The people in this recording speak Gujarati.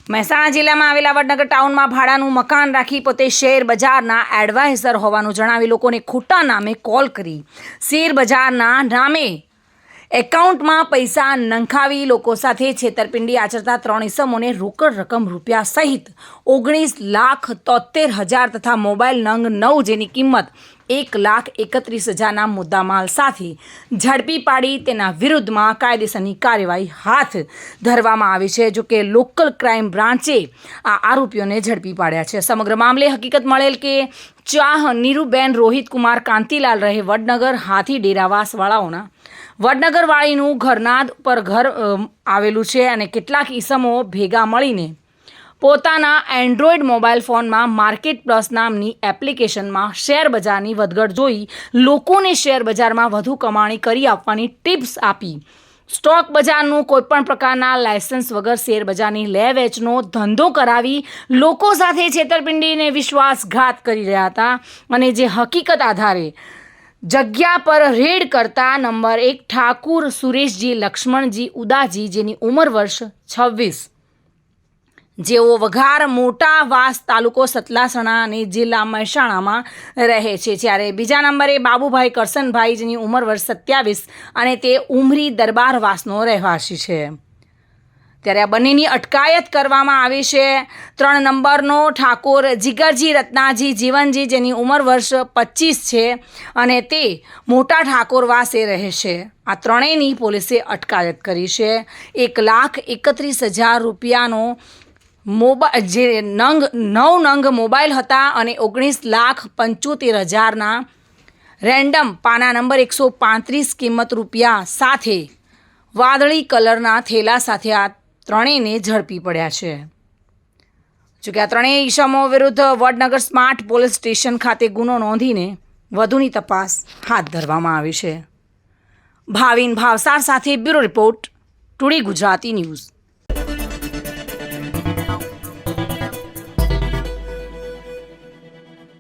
મહેસાણા જિલ્લામાં આવેલા વડનગર ટાઉનમાં ભાડાનું મકાન રાખી પોતે શેર બજારના એડવાઇઝર હોવાનું જણાવી લોકોને ખોટા નામે કોલ કરી શેર બજારના નામે એકાઉન્ટમાં પૈસા નંખાવી લોકો સાથે છેતરપિંડી આચરતા 3 ઇસમોને રોકડ રકમ રૂપિયા સહિત 19,73,000 તથા મોબાઈલ નંગ 9 જેની કિંમત 1,31,000ના મુદ્દામાલ સાથે ઝડપી પાડી તેના વિરુદ્ધમાં કાયદેસરની કાર્યવાહી હાથ ધરવામાં આવી છે. જો કે લોકલ ક્રાઇમ બ્રાન્ચે આ આરોપીઓને ઝડપી પાડ્યા છે. સમગ્ર મામલે હકીકત મળેલ કે ચાહ નીરુબેન રોહિત કુમાર કાંતિલાલ રહે વડનગર હાથી ડેરાવાસવાળાઓના વડનગરવાળીનું ઘરનાદ પર ઘર આવેલું છે અને કેટલાક ઈસમો ભેગા મળીને પોતાના એન્ડ્રોઈડ મોબાઈલ ફોનમાં માર્કેટ પ્લસ નામની એપ્લિકેશનમાં શેર બજારની વધઘટ જોઈ લોકોને શેર બજારમાં વધુ કમાણી કરી આપવાની ટિપ્સ આપી સ્ટોક બજારનું કોઈપણ પ્રકારના લાયસન્સ વગર શેર બજારની લે વેચનો ધંધો કરાવી લોકો સાથે છેતરપિંડીને વિશ્વાસઘાત કરી રહ્યા હતા અને જે હકીકત આધારે જગ્યા પર રેડ કરતા નંબર 1 ઠાકુર સુરેશજી લક્ષ્મણજી ઉદાજી જેની ઉંમર વર્ષ 26 જેઓ વઘાર મોટા વાસ તાલુકો સતલાસણા અને જિલ્લા મહેસાણામાં રહે છે. જ્યારે બીજા નંબરે બાબુભાઈ કરસનભાઈ જેની ઉંમર વર્ષ 27 અને તે ઉમરી દરબારવાસનો રહેવાસી છે. ત્યારે આ બંનેની અટકાયત કરવામાં આવી છે. 3 નંબરનો ઠાકોર જીગરજી રત્નાજી જીવનજી જેની ઉંમર વર્ષ 25 છે અને તે મોટા ઠાકોરવાસે રહે છે. આ ત્રણેયની પોલીસે અટકાયત કરી છે. 1,31,000 રૂપિયાનો મોબાઈલ જે 9 નંગ મોબાઈલ હતા અને 19,75,000ના રેન્ડમ પાના નંબર 135 કિંમત રૂપિયા સાથે વાદળી કલરના થેલા સાથે આ ત્રણેયને ઝડપી પડ્યા છે. જોકે આ ત્રણેય ઈસમો વિરુદ્ધ વડનગર સ્માર્ટ પોલીસ સ્ટેશન ખાતે ગુનો નોંધીને વધુની તપાસ હાથ ધરવામાં આવી છે. ભાવિન ભાવસાર સાથે bureau report today Gujarati news.